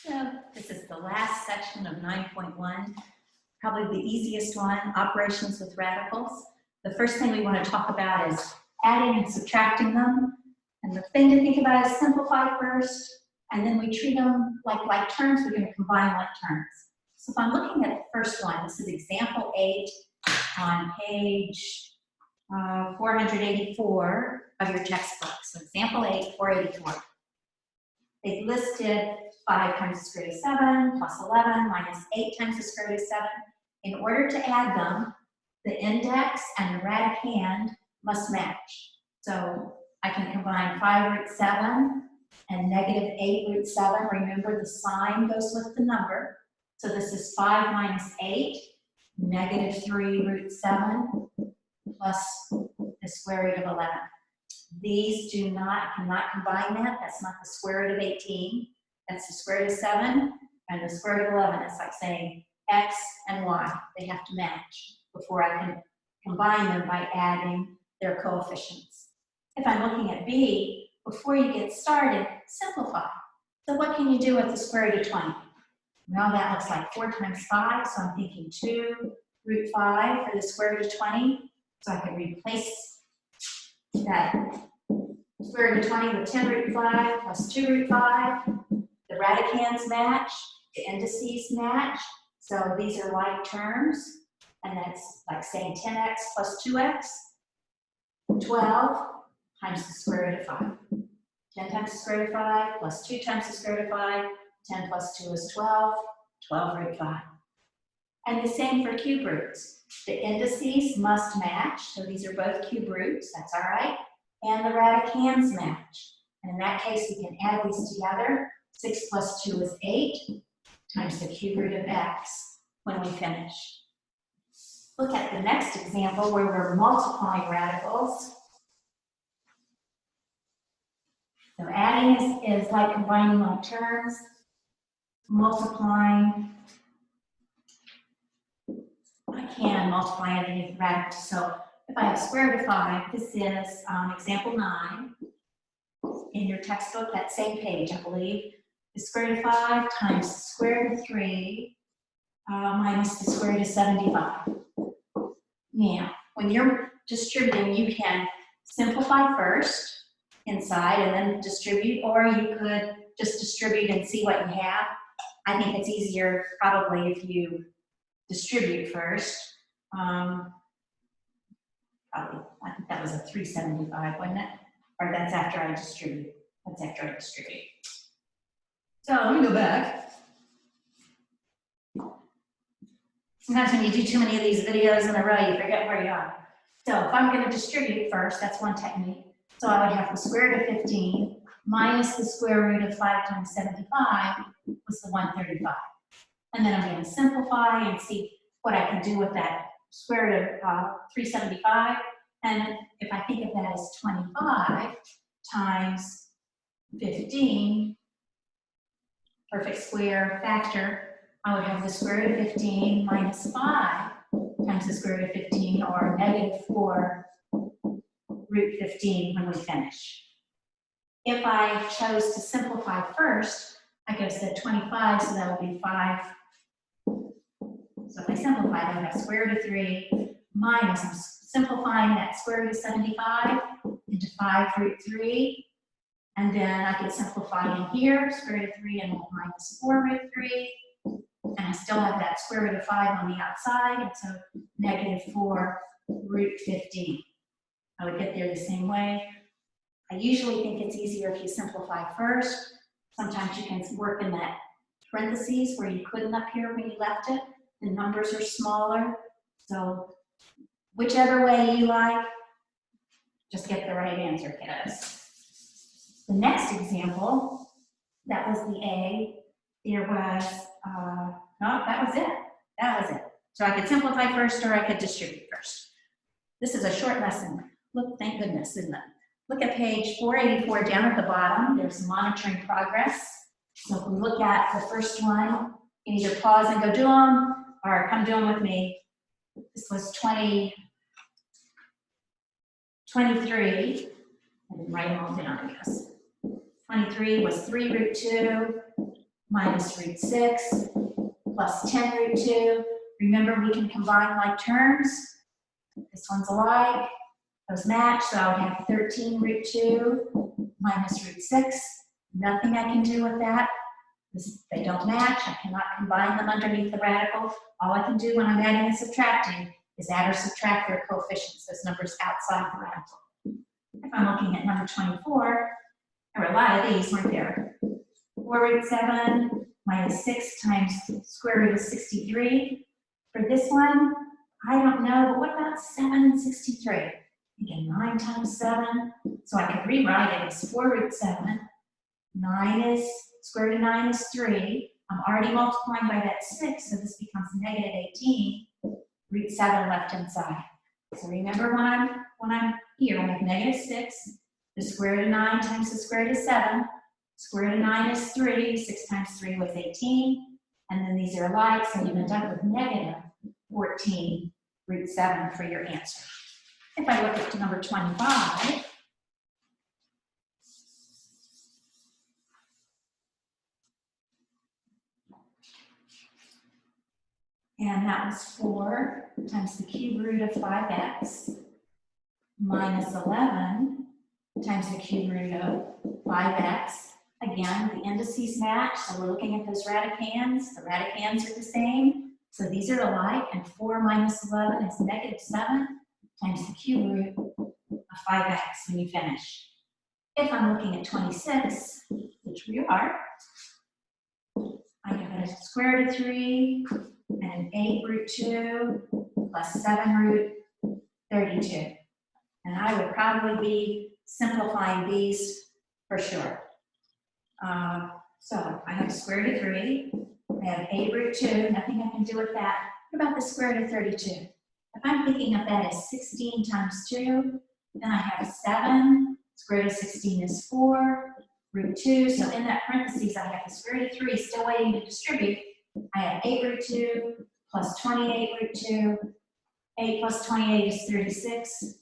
So this is the last section of 9.1, probably the easiest one, operations with radicals. The first thing we want to talk about is adding and subtracting them. And the thing to think about is simplify first, and then we treat them like terms. We're going to combine like terms. So if I'm looking at the first one, this is example 8 on page 484 of your textbook. So example 8, 484. They've listed 5 times the square root of 7 plus 11 minus 8 times the square root of 7. In order to add them, the index and the radicand must match. So I can combine 5 root 7 and negative 8 root 7. Remember, the sign goes with the number. So this is 5 minus 8, negative 3 root 7 plus the square root of 11. These cannot combine that. That's not the square root of 18. That's the square root of 7 and the square root of 11. It's like saying x and y. They have to match before I can combine them by adding their coefficients. If I'm looking at B, before you get started, simplify. So what can you do with the square root of 20? Well, that looks like 4 times 5, so I'm thinking 2 root 5 for the square root of 20. So I can replace that square root of 20 with 10 root 5 plus 2 root 5. The radicands match, the indices match. So these are like terms, and that's like saying 10x plus 2x, 12 times the square root of 5. 10 times the square root of 5 plus 2 times the square root of 5. 10 plus 2 is 12, 12 root 5. And the same for cube roots. The indices must match, so these are both cube roots, that's all right. And the radicands match. And in that case, we can add these together. 6 plus 2 is 8 times the cube root of x when we finish. Look at the next example where we're multiplying radicals. So adding is like combining like terms. Multiplying, I can multiply underneath radicals. So if I have square root of 5, this is example 9 in your textbook, that same page, I believe. The square root of 5 times the square root of 3 minus the square root of 75. Now, when you're distributing, you can simplify first inside and then distribute, or you could just distribute and see what you have. I think it's easier probably if you distribute first. Probably, I think that was a 375, wasn't it? Or that's after I distribute. That's after I distribute. So let me go back. Sometimes when you do too many of these videos in a row, you forget where you are. So if I'm going to distribute first, that's one technique. So I would have the square root of 15 minus the square root of 5 times 75 was the 135. And then I'm going to simplify and see what I can do with that square root of 375. And if I think of that as 25 times 15, perfect square factor, I would have the square root of 15 minus 5 times the square root of 15, or negative 4 root 15 when we finish. If I chose to simplify first, I could have said 25, so that would be 5. So if I simplify, I would have square root of 3 minus, I'm simplifying that square root of 75 into 5 root 3. And then I could simplify in here, square root of 3 and minus 4 root 3. And I still have that square root of 5 on the outside, and so negative 4 root 15. I would get there the same way. I usually think it's easier if you simplify first. Sometimes you can work in that parentheses where you couldn't up here when you left it. The numbers are smaller. So whichever way you like, just get the right answer, kiddos. The next example, that was the A. There was, no, that was it. That was it. So I could simplify first or I could distribute first. This is a short lesson. Look, thank goodness, isn't it? Look at page 484 down at the bottom. There's monitoring progress. So if we look at the first one, you can either pause and go do them, or come do them with me. This was 23. I didn't write them all down, I guess. 23 was 3 root 2 minus root 6 plus 10 root 2. Remember, we can combine like terms. This one's alike. Those match, so I would have 13 root 2 minus root 6. Nothing I can do with that. They don't match. I cannot combine them underneath the radical. All I can do when I'm adding and subtracting is add or subtract their coefficients, those numbers outside the radical. If I'm looking at number 24, there are a lot of these, weren't there? 4 root 7 minus 6 times square root of 63. For this one, I don't know, but what about 7 and 63? Again, 9 times 7. So I could rewrite it as 4 root 7 minus square root of 9 is 3. I'm already multiplying by that 6, so this becomes negative 18. Root 7 left inside. So remember when I'm here, I have negative 6. The square root of 9 times the square root of 7. Square root of 9 is 3. 6 times 3 was 18. And then these are alike, so you end up with negative 14 root 7 for your answer. If I look at number 25, and that was 4 times the cube root of 5x minus 11 times the cube root of 5x. Again, the indices match, so we're looking at those radicands. The radicands are the same, so these are alike, and 4 minus 11 is negative 7 times the cube root of 5x when you finish. If I'm looking at 26, which we are, I have a square root of 3 and an 8 root 2 plus 7 root 32. And I would probably be simplifying these for sure. So I have square root of 3, I have 8 root 2, nothing I can do with that. What about the square root of 32? If I'm thinking of that as 16 times 2, then I have 7, square root of 16 is 4, root 2, so in that parentheses I have the square root of 3 still waiting to distribute. I have 8 root 2 plus 28 root 2, 8 plus 28 is 36,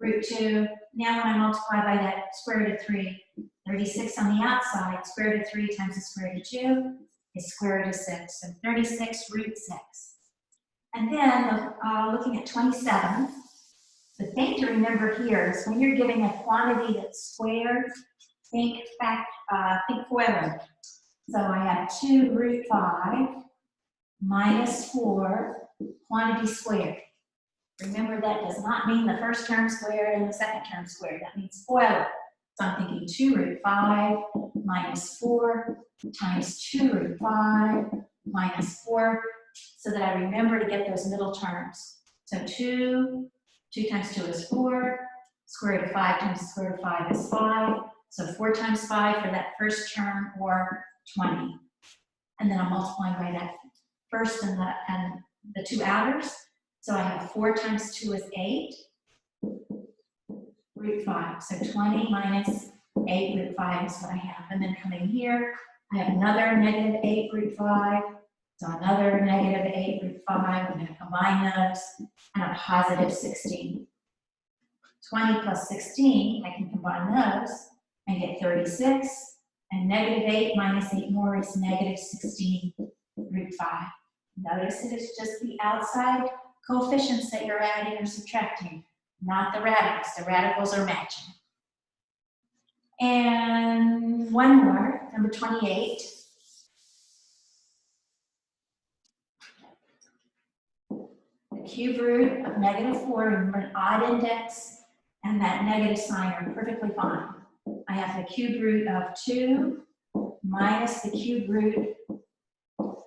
root 2. Now when I multiply by that square root of 3, 36 on the outside, square root of 3 times the square root of 2 is square root of 6, so 36 root 6. And then looking at 27, the thing to remember here is when you're giving a quantity that's squared, think FOIL. So I have 2 root 5 minus 4 quantity squared. Remember, that does not mean the first term squared and the second term squared. That means FOIL. So I'm thinking 2 root 5 minus 4 times 2 root 5 minus 4, so that I remember to get those middle terms. So 2 times 2 is 4, square root of 5 times the square root of 5 is 5. So 4 times 5 for that first term, or 20. And then I'm multiplying by that first and the 2 outers. So I have 4 times 2 is 8, root 5. So 20 minus 8 root 5 is what I have. And then coming here, I have another negative 8 root 5. So another negative 8 root 5. I'm going to combine those, and a positive 16. 20 plus 16, I can combine those and get 36. And negative 8 minus 8 more is negative 16 root 5. Notice it is just the outside coefficients that you're adding or subtracting, not the radicals. The radicals are matching. And one more, number 28. The cube root of negative 4, remember an odd index and that negative sign are perfectly fine. I have the cube root of 2 minus the cube root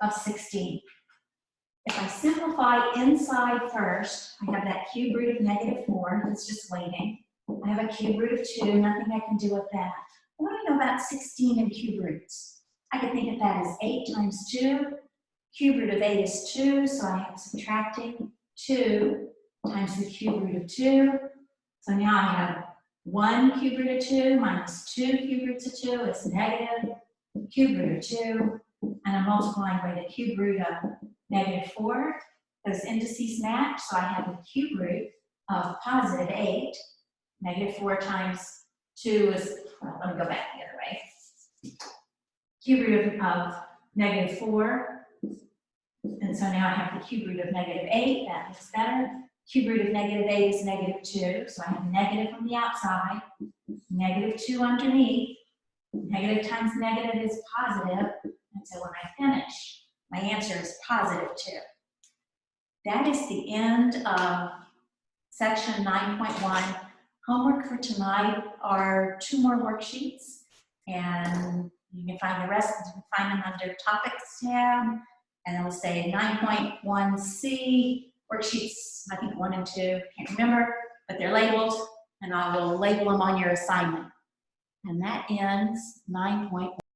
of 16. If I simplify inside first, I have that cube root of negative 4, that's just waiting. I have a cube root of 2, nothing I can do with that. What do I know about 16 and cube roots? I can think of that as 8 times 2. Cube root of 8 is 2, so I am subtracting 2 times the cube root of 2. So now I have 1 cube root of 2 minus 2 cube roots of 2 is negative cube root of 2. And I'm multiplying by the cube root of negative 4. Those indices match, so I have the cube root of positive 8. Negative 4 times 2 is, well, let me go back the other way. cube root of negative 4. And so now I have the cube root of negative 8. That looks better. Cube root of negative 8 is negative 2. So I have negative on the outside, negative 2 underneath. Negative times negative is positive. And so when I finish, my answer is positive 2. That is the end of section 9.1. Homework for tonight are 2 more worksheets, and you can find the rest, you can find them under topics tab, and it'll say 9.1C worksheets, I think 1 and 2, can't remember, but they're labeled, and I will label them on your assignment. And that ends 9.1.